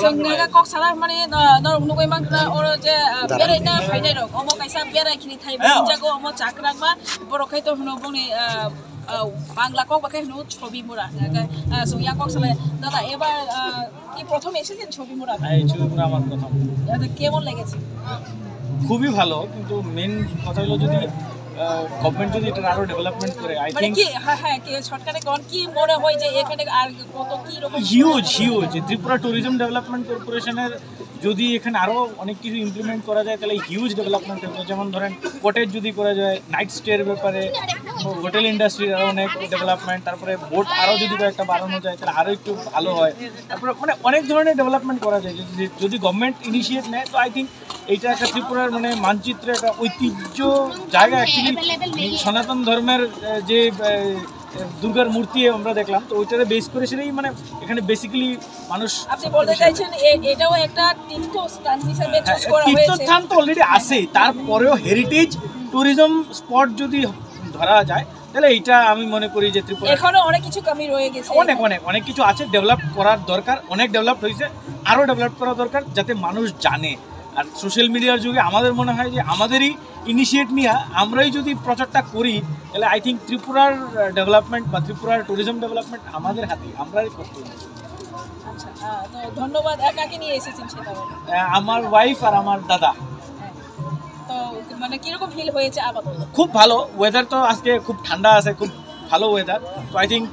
जोंनि कक साला माने नरक नुबाय मांग्रा अरो जे बेरायना फायनाय रक अमो कायसा बेरायखिनि थाइबा जागो अमो चाकरांबा बरखायतो हनो बुंनि बांला कक बाके हनो छबि मुरा जोंया कक साला दादा एबार কি প্রথম এসেছেন ছবি মুরা এই ছবি মুরা আমার প্রথম এটা কেমন লেগেছে খুবই ভালো কিন্তু মেইন কথা হলো যদি গভর্নমেন্ট যদি এটা আরো ডেভেলপমেন্ট করে আই থিং কি হ্যাঁ কি শর্টকাটে কোন কি মনে হয় যে এখানে আর কত কি রকম হিউজ ত্রিপুরা ট্যুরিজম ডেভেলপমেন্ট কর্পোরেশনের যদি এখানে আরো অনেক কিছু ইমপ্লিমেন্ট করা যায় তাহলে হিউজ ডেভেলপমেন্ট হবে যেমন ধরেন কটেজ যদি করা যায় নাইট স্টের ব্যাপারে হোটেল ইন্ডাস্ট্রির আরো অনেক ডেভেলপমেন্ট তারপরে বোট আরো যদি একটা বাড়ানো যায় তাহলে আরো একটু ভালো হয় তারপরে মানে অনেক ধরনের ডেভেলপমেন্ট করা যায় যদি গভর্নমেন্ট ইনিশিয়েট নেয় তো আই থিঙ্ক এইটা একটা ত্রিপুরার মানে মানচিত্রে একটা ঐতিহ্য জায়গা অ্যাকচুয়ালি সনাতন ধর্মের যে দুর্গার মূর্তি আমরা দেখলাম তো ওইটারে বেস করে সেটাই মানে এখানে বেসিক্যালি মানুষ আপনি বলতে চাইছেন এটাও একটা তীর্থস্থান হিসেবে চুজ করা হয়েছে তীর্থস্থান তো অলরেডি আছে তারপরেও হেরিটেজ ট্যুরিজম স্পট যদি ধরা যায় তাহলে এইটা আমি মনে করি যে ত্রিপুরা এখনো অনেক কিছু কমি রয়ে গেছে অনেক কিছু আছে ডেভেলপ করার দরকার অনেক ডেভেলপ হয়েছে আরো ডেভেলপ করা দরকার যাতে মানুষ জানে আর সোশ্যাল মিডিয়ার যুগে আমাদের মনে হয় যে আমাদেরই ইনিশিয়েট নিয়ে আমরাই যদি প্রচারটা করি তাহলে আই থিঙ্ক ত্রিপুরার ডেভেলপমেন্ট বা ত্রিপুরার ট্যুরিজম ডেভেলপমেন্ট আমাদের হাতে আমরাই করতে হবে আচ্ছা তো ধন্যবাদ কাকে নিয়ে এসেছেন সেটা আমার ওয়াইফ আর আমার দাদা তো মানে কিরকম ফিল হয়েছে আপাতত খুব ভালো ওয়েদার তো আজকে খুব ঠান্ডা আছে খুব ভালো ওয়েদার তো আই থিঙ্ক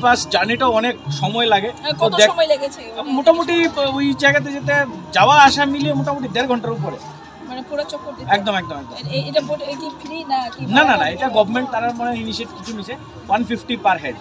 বাস জার্নিটা অনেক সময় লাগে কত সময় লেগেছে মোটামুটি ওই জায়গাতে যেতে যাওয়া আসা মিলিয়ে মোটামুটি 1.5 ঘন্টার উপরে মানে পুরো চক্কর দিতে একদম এটা কি ফ্রি না কি না এটা গভর্নমেন্ট তারা মানে ইনিশিয়েট কিছু নিছে 150 পার হেড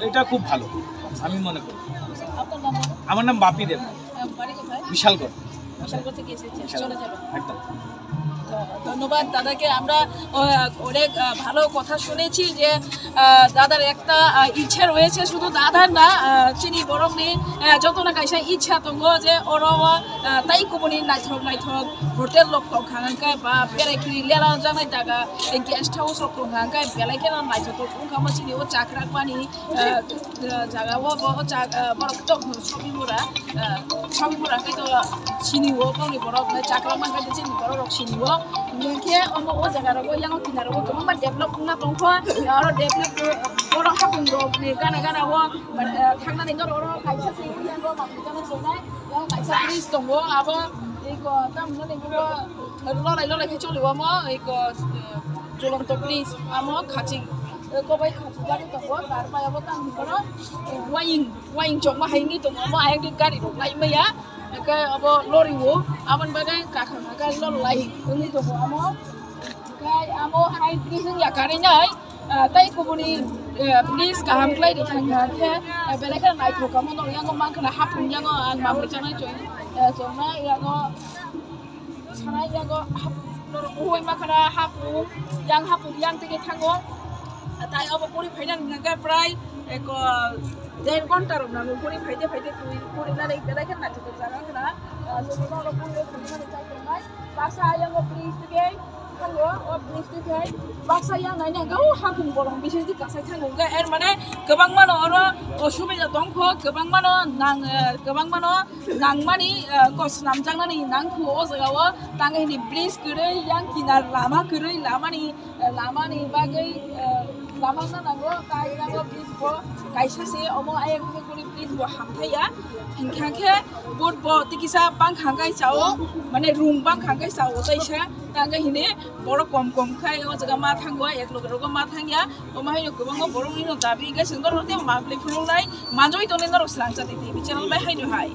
এটা খুব ভালো আমি মনে করি আপনার নাম আমার নাম বাপি দেব বাড়ি কোথায় বিশালগড় থেকে এসেছেন চলে যাবেন একদম ধন্যবাদ দাদাকে আমরা অনেক ভালো কথা শুনেছি যে দাদার একটা ইচ্ছা রয়েছে শুধু দাদার না চিনি বরং যত না কাইসা ইচ্ছা দङ যে ওরা তাই কুমনি নাইথক হোটেল লক খাঙ্গাय বা बेरायखिरि लेला जानाय जागा गेस्ट हाउस लक खाঙ্गाय बेलायखेना नाइथक ओंखामा चिनि ओ चाकरा पानी जागा व बरक तो छबिमुरा काय तो चिनि ओ गावनि बरक चाकरा मानगाय चिनि बरक चिनि ओ के अमो ओ जागा रगो यांग किनारो गोबां डेभलप ना दंखो आरो डेभलप बर हापुं रो गाना व थांनानै न रो कायसा सियांग माखिजानो सोनाय याव कायसा ब्रिज दङ आबो एको तामनो नै ललाय के चलिव म एको जलंत ब्रिज आमो खाथि गबाय खाथि गारि दङ तारपायाबो तामनो वाइं चक मा हाइनि दङ म आयंनि गारि दंलाय मैया के अब लरिवो आमन बागै काखा गारि ललाय नि दङ आमो काय आमो हाइ ब्रिज या गारिनाय ताई कुबुनि ब्रिज गाहाम क्लाय दिखांगा के बेलेका नाइथका म दङ यांग माखना हापुं यांग आं माब्रै जानाय जना यांग सानाय यांग हापुं ओइ माखना हापुं yang tege थाङो ताई अब पुरि फाइनान नगा प्राय एक 1.5 घन्टा रंनांगौ पुरि फाइदे पुरि नानै बेलेका नाइथका जागांना जोंनि न'आव पुरि फाइनान जायगाय बासा यांग ब्रिज तगे थाङो ओ ब्रिज तगे बासा yang नायनांगौ हापुं बरं बिसोरदि गासाय थाङो एर माने गोबां मानो अरो असुबिदा दंखो गोबां मानो नांमानि कस नामजांनानै नांखो ओ जायगायाव तांगैनि ब्रिज गरै yang किनार लामा गरै लामानि बागै लामा नांगौ कायनांगौ ब्रिज बो कायसासे अमो आयक गुरि ब्रिज बो हामथाया हिंखाखे बुट बो तिकिसा बां खांगाय जाओ माने रूम बां खांगाय जाओ जायसा तांगै हिने बड़ कम खाय ओ जागा मा थांगो एक लोगरगो मा थांया ओ माहाय गोबां बर'नि न दाबि गासिनो दरते माब्ले फुलुंनाय मानजय तने न रसलां जाते टिभि चेनेल बाय हायनो हाय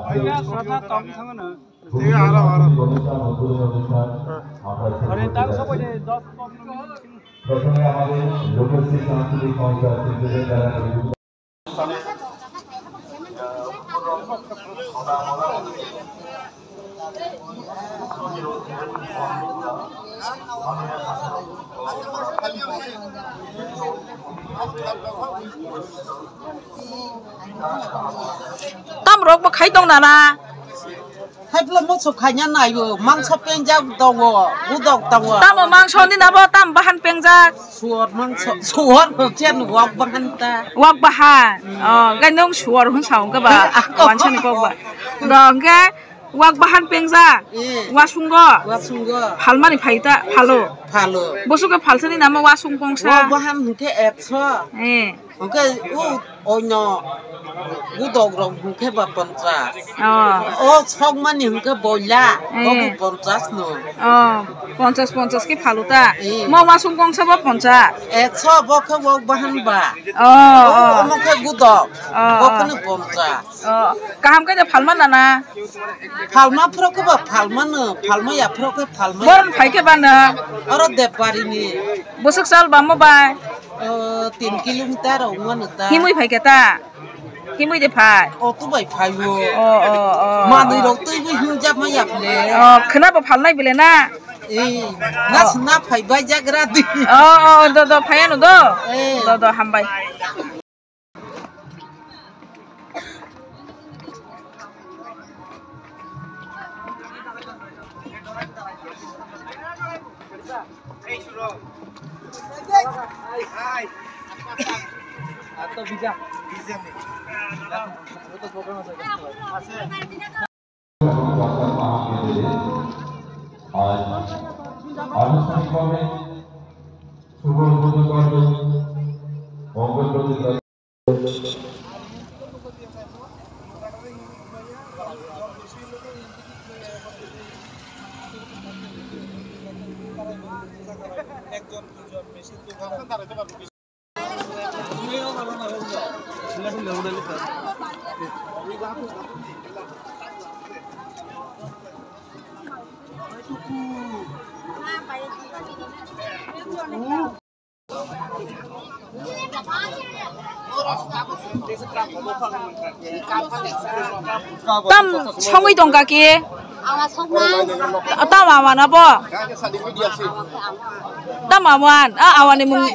भैया श्रद्धा तम थाङो ठीक है आ रहा अरे तार सब 10-15 मिनिट প্রথমে আমাদের লোকশ্রী সাংস্কৃতিক সংস্থার চিত্রদের দ্বারা tam rok ba khai dong na Haipla moso khanya na yo mangsa penja dongo budok dongo tam mangso ni nabo tam bahan pengjak suor mangsa suor chen wak bahan ta wak bahan ganong suor hun saung ka ba wan chani ko ba dong ke wak bahan pengjak wasunggo phalmani phaita phalo bosuke phalsani nama wasung pongsa wak bahan ke epso ke onyo budok rong ke ba pontra chok mani ke boila pontras no 50 ke phaluta mo wasung pongsa ba poncha 100 bo ke wak bahan ba mo ke budok bo ke ni pontra kaham ke phalman na phalma pro ke ba phalma no phalma ya pro ke phalma bon phai ke ba na aro de pari ni bosuk sal ba mo ba 3 kilometer ongwan ta himui phai ke ta himui de phai tu bai phai wo ma dui rok tui bai hu ja ma yap le khna ba phalnai bile na na sna phai bai jagra di do phai no do hambai আনুষ্ঠানিকভাবে শুভ উদ্বোধন করবেন মঙ্গল প্রতিষ্ঠা tam songui dong ka ki tam awan apa tam awan awan ni mung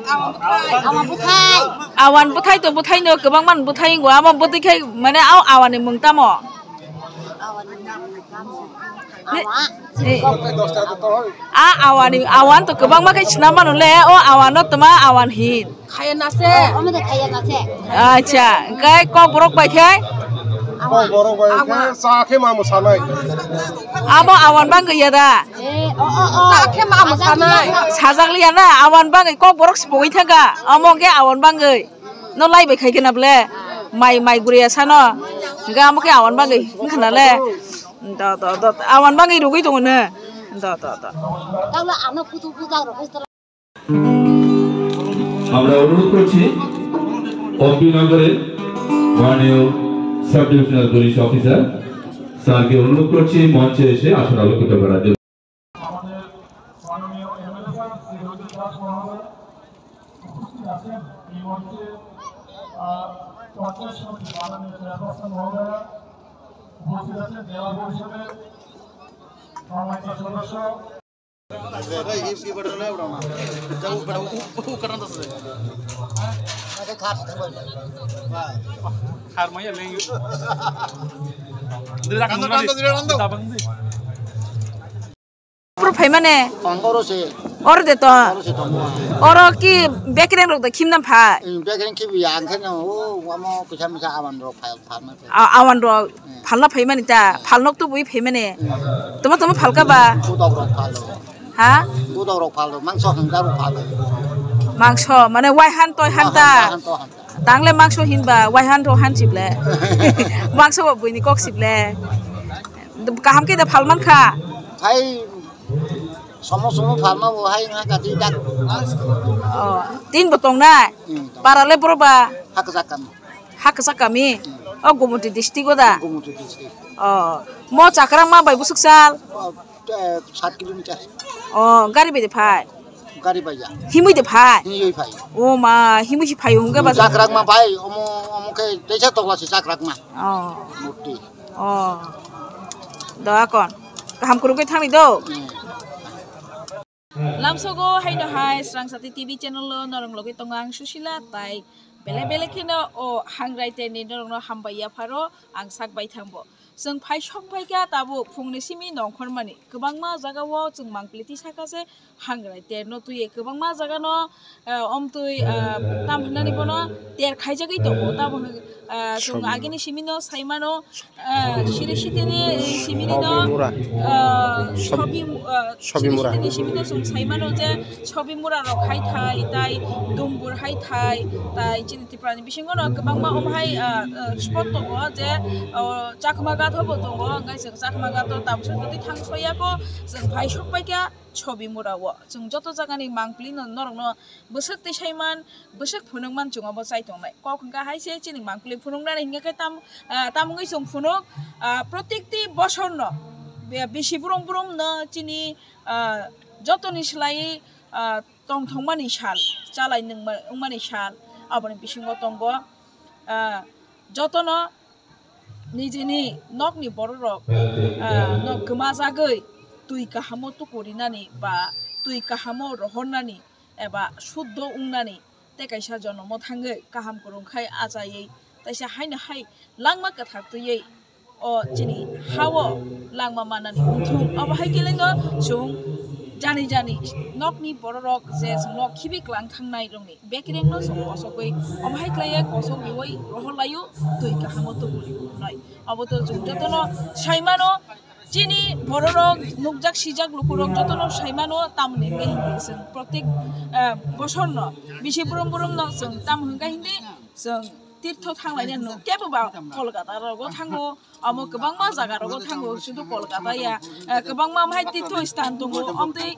awan buthai to buthai no gobang man buthai ngwa ma buthai khai mane awan ni mung tamo awan to gobang ma khai chna man le awan no tama awan hin khaya na se acha kai ko borok bai khai borok bai khai sa khe ma musanai abo awan bang ya da sa khe ma musanai sajak liya na awan bang ko borok spoi thaga among ke awan bang no lai bai khai kena ble mai guriya sano ga mo ke awan bang khana le da awan bang rugui dong ne da তাহলে আমরা পুতু পূজা করব আমরা অনুরোধ করছি অবিনগরের মাননীয় sub divisional police officer স্যারকে অনুরোধ করছি মঞ্চে এসে আসন আলোকিত করার জন্য আমাদের মাননীয় এমএলএ স্যার শ্রী রোজিত দাস মহোদয় উপস্থিত আছেন এই মঞ্চে পঞ্চায়েত সমিতি মাননীয় চেয়ারপারসন মহোদয় উপস্থিত আছেন জেলা পরিষদের সম্মানিত সদস্য Mane or de to or ki bekren rok de kim nam pha bekren ki yang khen no mo pisa misa awan ro phal ma awan ro phal na phai mani ta phal nok tu bui phai mane tuma phal ka ba budok ro phal ha budok ro phal mangso hang da ro phal mangso mane wai han toy han ta tangle mangso hin ba wai han ro han chip le mangso bui ni kok sip le kaham ke da phal man kha hai somo phalma bo hai nga kati dak tin botong na parale proba hak sakami Gumuti district da mo chakrang ma bai busuk sal 7 kilometer gari be de phai gari bai ya himui de phai himui phai ma himui si phai hung ga ba chakrang ma phai omo ke techa tokla si chakrang ma muti da kon kaham kuru ke thang ni do lamsogo haino hai Srang Sati TV channel lo norong logi tongang susila tai bele kino o hangrai te ni norong no hambaya pharo ang sak bai thangbo जों phi सबबायगा दाबो फुंनि सिमि नंखरमानि गोबां मा जागायाव जों मांप्लिति साखासे हांग्राय तेरनो तुये गोबां मा जागानो अमतुय ताम होननानै बनो तेर खायजागै दङ ताबो जों आगेनि सिमिनो साइमानो सिरिसितिनि सिमिनिनो सिरिसितिनि सिमिनो जों साइमानो जे छबि मुरा रखाय थाय ताय दुमबुर हाय थाय ताय चिनितिफ्रानि बिसिङाव गोबां मा अमहाय स्पट दङ जे चाकमा गाथबो दङ गाय जों चाकमा गाथ दाबसो जुदि थांसयाखौ जों फाइ सबबायगा छबि मुराव जों जत जागानि मांप्लि नरनो बोसोर तिसाइमान बोसोर फुनंमान जोंबो साइतंनाय कखंगा हायसे चिनि मांप्लि फुनंनानै हिंगाखै तामगै जों फुनक प्रत्येकति बছর न बेसि बुरम बुरम न चिनि जतनि सलाई तंथंमानि साल चालाय नंमानि साल आबनि बिसिङाव दंग जतन निजेनि नकनि बररक नक गोमा जागै तुई काहामो तुकुरिनानि बा तुई काहामो रहरनानि एबा शुद्ध उंनानि तेकाइसा जनम थाङै काहाम करंखाय आजायै ताइसा हायनो हाय लांमा कथारतयै अ चिनि हावो लांमा मानानि उंथुं अबहाय गेलेनो जों जानि जानि नकनि बररक जे नक खिबि क्लां थांनाय रंनि बेकरेंनो जों कसबै अबहाय क्लाये कसब बिवै रहलायो तुई काहामो तुकुरिनाय अबतो जों जतनो साइमानो चिनि बररक नुकजाक सिजाक लुकुरक जतनो साइमानो तामने हिंदे जों प्रत्येक बছর न बिसि बुरम बुरम न जों ताम हंगा हिंदे जों तीर्थ थांलायनो नु केबा कलकाता रगो थांगो अमो गोबां मा जागा रगो थांगो सुदु कलकाताया गोबां मा माय तीर्थ स्थान दङ अमदै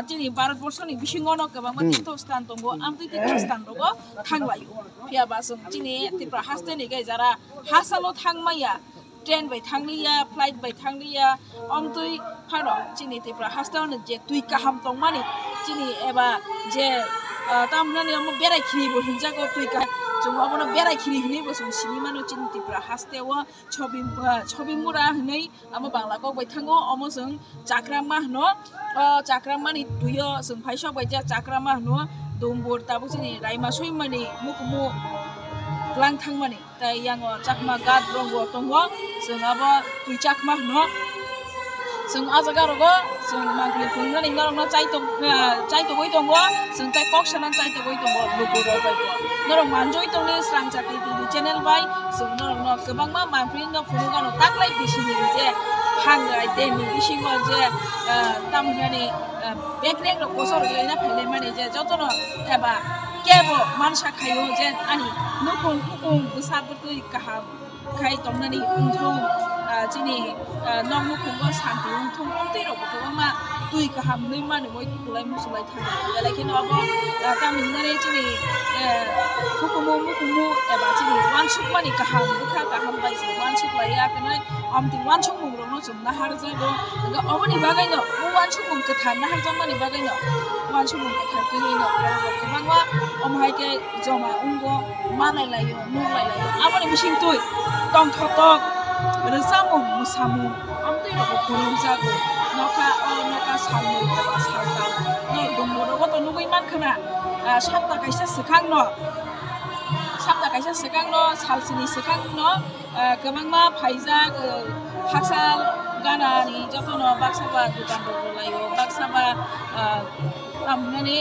चिनि भारत बर्षनि बिसिङाव न गोबां मा तीर्थ स्थान दङ आमदै तीर्थ स्थान रगो थांलायो फियाबा जों चिनि तिप्रा हास्तेनि गायजारा हासालो थांमाया ट्रेन बाय थांलिया फ्लाइट बाय थांलिया अमदै फानो चिनि तिप्रा हास्तावनो जे तुई काहाम दंमानि चिनि एबा जे तामनानि अमो बेरायखिनिबो हिंजागो तुई का जों अबनो बेरायखिनि हिनिबो जों सिनिमानो चिनि तिप्रा हास्तेव छबि मुरा हनै आमो बांलाखौ बाय थाङो अमो जों चाक्रामा हनो चाक्रामानि तुयो जों फाइसा बायजा चाक्रामा हनो दुमबुर ताबो चिनि रायमा सयमानि मुकुमु लां थांमानि ताय यांगो चाकमा गाद रंगो दंगो जों आबो तुई चाकमा हनो जों आजागा रगो जों मांग्लि फुंनानै नरनो चाइतगै दङ जों ताय कक्सनान चाइतगै दङ लुकुरो बायबो नरं मानजय तंनि स्रां जाति टिभि चेनेल बाय जों नरनो गोबां मा मांफ्रिनो फुनुगानो ताकलाय बिसिनि जे हांगाय देनि बिसिङाव जे तामनानि बेकरें र कसर गैना फैले माने जे जतनो एबा केबो मानसा खायो जे आनि नुकुन हुकुम बुसाबतुय काहाम खाय तंनानि उंथं चिनि नंगु खुंगो शांति उंथं उंथै र गोबां मा तुई काहाम नै माने बय तुकुलाय मुसुलाय थाङा बेलायखिनो अब तामिनारि चिनि हुकुमु मुकुमु एबा चिनि वानसुक मानि काहाम बुखा काहाम बायसे वानसुक लाया कनै अमति वानसुक मुंग्रनो जों नाहार जागो अबनि बागैनो वानसुक मुं कथा नाहार जमानि बागैनो वानसुक मुं कथा किनिनो गोबां मा अमहायके जमा उंगो मानायलायो नुलायलायो आबनि बिसिं तुई tong thotok resamu musamu amtui ro khorong jago noka salmu eba salta no dumoro to nugui mankhana sapta kaisa sekhang no salsini sekhang no gabangma phaijak haksal ganani jotono baksaba dukan dolayo baksaba तामनानि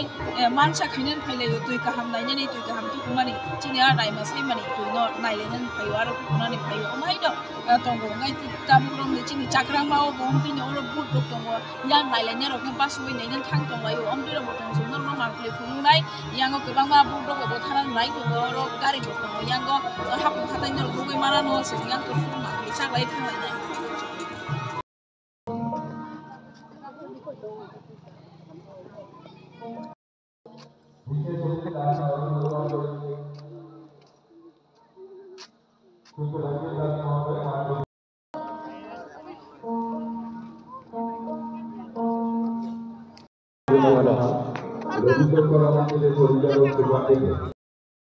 मानसा खायनान फैलायो तुई काहाम नायनानै तुई काहाम तुकुमानि चिनि रायमा साइमानि तुई न नायलायनान फैयो आरो तुकुनानि फैयो ओमहायनो तंगो गाय तामग्रमनि चिनि चाक्रामाव बमतिनि अर बुट दङ यां नायलायनाय रखम बासुबै नायनान थां दंलायो अमदिरो बतं जुनर न मांखले फुनुनाय यांगो गोबां मा बुट दङ बोथारान नाय दङ अर गारि दङ यांगो हापु हातायनो रुगै माना न सियां तुकुमा मांखले सागलाय थांलायनाय register করা হয়েছে